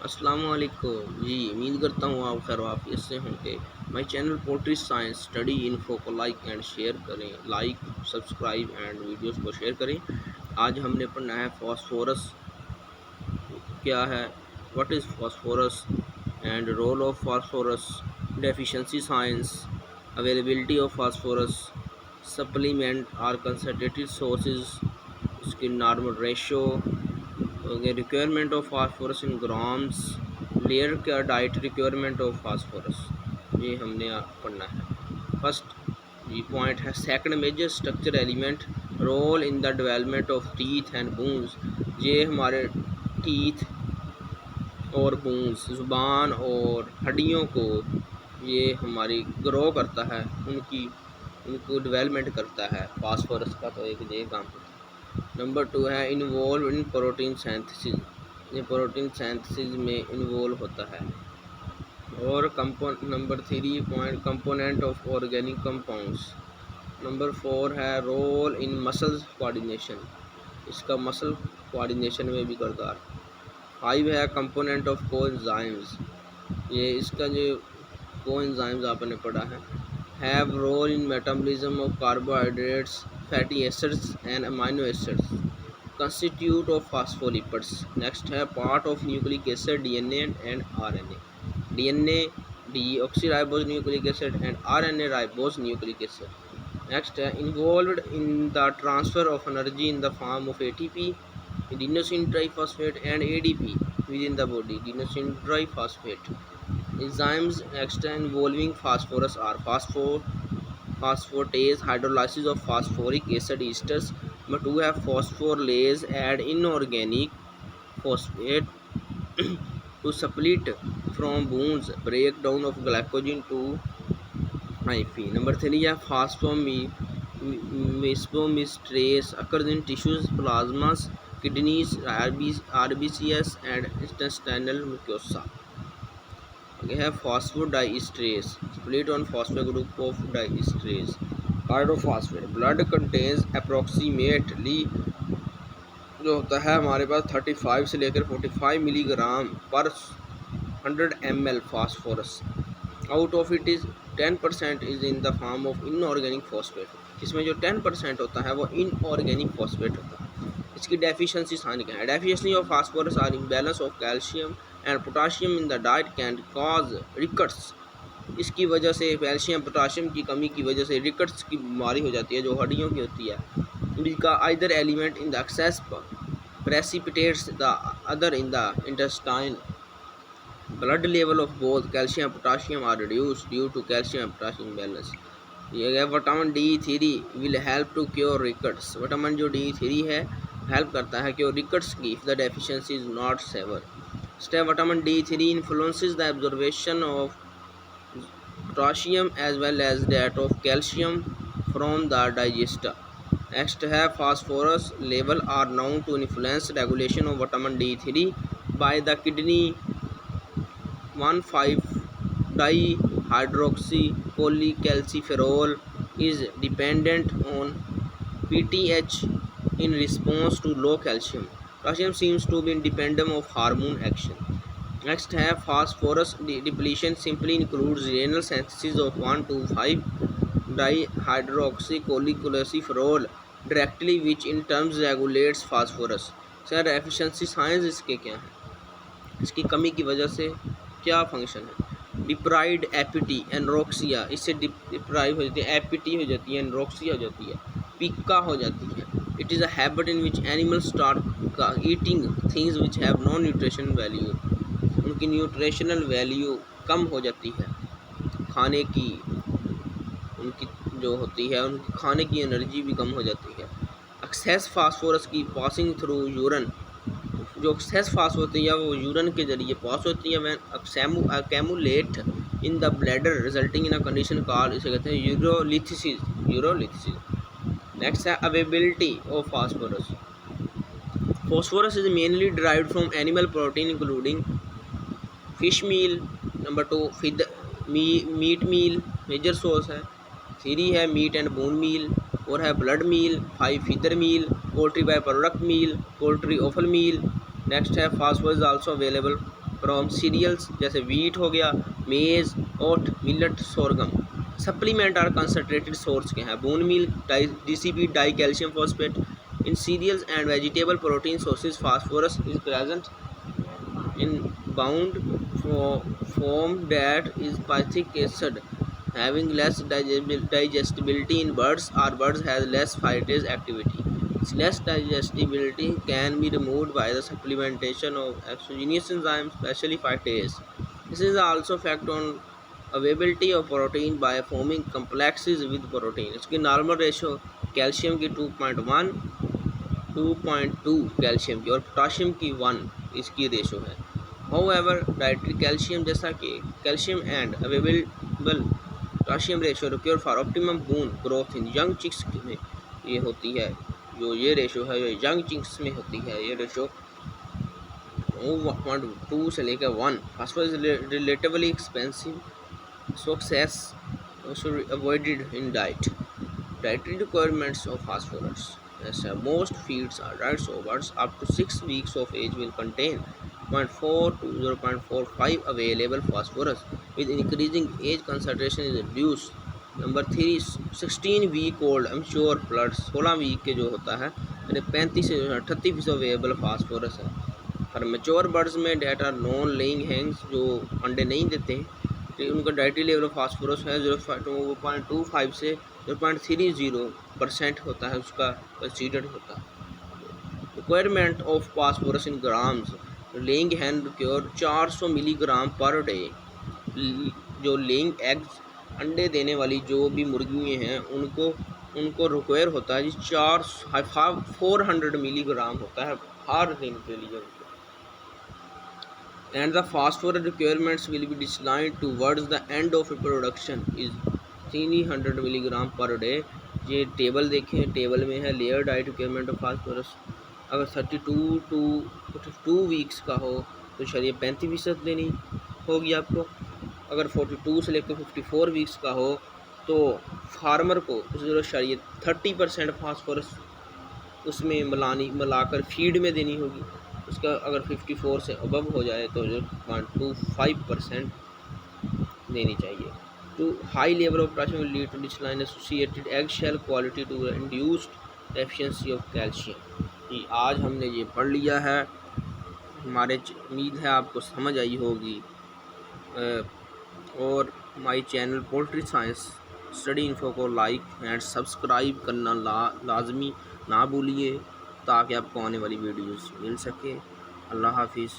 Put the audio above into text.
अस्सलामुअलैकुम जी। उम्मीद करता हूँ आप खैर वाफियत से होंगे। My channel poultry science study info को लाइक एंड शेयर करें, लाइक सब्सक्राइब एंड वीडियोस को शेयर करें। आज हमने पढ़ना है फास्फोरस क्या है, what is phosphorus and role of phosphorus, deficiency signs, availability of phosphorus, supplement are concentrated sources, उसकी normal ratio, requirement of phosphorus in grams, layer का डाइट रिक्वायरमेंट ऑफ फास्फोरस, ये हमने पढ़ना है। फर्स्ट ये पॉइंट है second major structure element, role in the development of teeth and bones. ये हमारे टीथ और बोन्स, ज़ुबान और हड्डियों को ये हमारी ग्रो करता है, उनको डेवलपमेंट करता है। फास्फोरस का तो एक ये काम होता है। नंबर 2 है इन्वॉल्व इन प्रोटीन सिंथेसिस, ये प्रोटीन सिंथेसिस में इन्वॉल्व होता है। और number 3 point component of organic compounds. Number 4 है रोल इन मसल कोऑर्डिनेशन, इसका मसल कोऑर्डिनेशन में भी किरदार। 5 है कंपोनेंट ऑफ कोएंजाइम्स, ये इसका जो कोएंजाइम्स आपने पढ़ा है, have role in metabolism of carbohydrates, fatty acids and amino acids, constitute of phospholipids. Next है part of nucleic acid, DNA and RNA. DNA deoxyribose nucleic acid and RNA ribose nucleic acid. Next है involved in the transfer of energy in the form of ATP, adenosine triphosphate and ADP within the body. Adenosine triphosphate. Enzymes next है involving phosphorus are phosphatase, hydrolysis of phosphoric acid esters. Number 2 है phosphorylase, add inorganic phosphate to split from bones, breakdown of glycogen to IP. Number 3 है phosphomestrase, occurs in tissues, plasmas, kidneys, RBCs and intestinal mucosa. Okay, है phosphodiesterase, split on phosphate group of diesterase. Pyrophosphate, blood contains approximately जो होता है हमारे पास 35 से लेकर 45 milligram पर 100 ml phosphorus. Out of it is 10% is in the form of inorganic phosphate, इसमें जो 10% होता है वो इनऑर्गेनिक फॉस्फेट होता है। इसकी डेफिशिएंसी साइन क्या है? Deficiency of phosphorus or imbalance of calcium and potassium in the diet can cause rickets. इसकी वजह से कैल्शियम पोटाशियम की कमी की वजह से रिकट्स की बीमारी हो जाती है जो हड्डियों की होती है। इसका either element in the excess precipitates the other in the intestine. Blood level of both calcium and potassium are reduced due to calcium and potassium imbalance. ये vitamin D3 will help to cure rickets. Vitamin जो D3 है help करता है cure rickets की if the deficiency is not severe. Step vitamin D3 influences the absorption of potassium as well as that of calcium from the digester. Next है phosphorus level are known to influence regulation of vitamin D3 by the kidney. 1,5-dihydroxycholecalciferol is dependent on PTH in response to low calcium. Calcium seems to be independent of hormone action. Next है phosphorus depletion simply includes renal synthesis of 1,2,5-dihydroxycholecalciferol directly, which in terms regulates phosphorus. Sir efficiency science इसके क्या है, इसकी कमी की वजह से क्या फंक्शन है? डिप्राइड एपिटी एनरोक्सिया, इससे डिप्राइव हो जाती है, एपिटी हो जाती है, एनरोक्सिया हो जाती है, पिका हो जाती है। It is a habit in which animal start eating things which have no nutrition value, उनकी न्यूट्रिशनल वैल्यू कम हो जाती है, खाने की उनकी जो होती है उनकी खाने की एनर्जी भी कम हो जाती है। एक्सेस फास्फोरस की पासिंग थ्रू यूरन, जो एक्सेस फास होती है वो यूरन के जरिए पास होती है when accumulate in the bladder resulting in a condition called, इसे कहते हैं यूरोलिथिसिस। नेक्स्ट है availability of phosphorus. Phosphorus is mainly derived from animal protein including fish meal. Number 2 meat meal major source है। 3 है मीट एंड बोन मील। 4 है blood meal. 5 feather meal. Poultry by product meal, poultry offal meal. Next है phosphorus also available from cereals जैसे wheat हो गया, maize, oat, millet, sorghum. Supplement are concentrated source के हैं, bone meal, DCP, dicalcium phosphate. In cereals and vegetable protein sources phosphorus is present in bound form that is pythic acid, having less digestibility in birds, or birds has less phytase activity. This less digestibility can be removed by the supplementation of exogenous enzymes, especially phytase. This is also fact on availability of protein by forming complexes with protein. इसकी normal ratio calcium की 2.1 2.2 calcium की और potassium की 1 इसकी ratio है। However, dietary calcium जैसा कि calcium and available potassium ratio require for optimum bone growth in young chicks में ये होती है, जो ये रेशो है ये यंग चिक्स में होती है, ये रेशो 2 से लेकर 1। Phosphorus relatively expensive success avoided in diet. Dietary requirements of phosphorus. As most feeds are diets of birds up to 6 weeks of age will contain 0.4 to 0.45 available phosphorus. With increasing age, concentration is reduced. Number 3, 16 week old immature birds, 16 week के जो होता है 35 से 38% available phosphorus है। और mature birds में that are non laying hens, जो अंडे नहीं देते हैं, तो उनका डाइटरी लेवल ऑफ फास्फोरस है 0.25 से 0.30% होता है, उसका कंसीडर्ड होता है। Requirement of phosphorus in grams. Laying hen require 400 milligram per day. जो लेइंग एग्स अंडे देने वाली जो भी मुर्गियाँ हैं उनको रिक्वायर होता है जी 400 मिलीग्राम होता है हर दिन के लिए। And the phosphorus requirements will be declined towards the end of reproduction is 300 milligram per day. ये टेबल देखें, टेबल में है layer diet requirement of phosphorus. अगर 32 टू 52 वीक्स का हो तो शायद 35% देनी होगी आपको। अगर 42 से लेकर 54 वीक्स का हो तो फार्मर को शायद 30% फास्फोरस उसमें मिलाकर फीड में देनी होगी। उसका अगर 54 से अबव हो जाए तो 0.25% देनी चाहिए। Too high level of potassium will lead to decline associated egg shell quality to induced efficiency of calcium. आज हमने ये पढ़ लिया है, हमारे उम्मीद है आपको समझ आई होगी। और माई channel poultry science study info को लाइक एंड सब्सक्राइब करना लाजमी ना भूलिए, ताकि आपको आने वाली वीडियोस मिल सके। अल्लाह हाफिज़।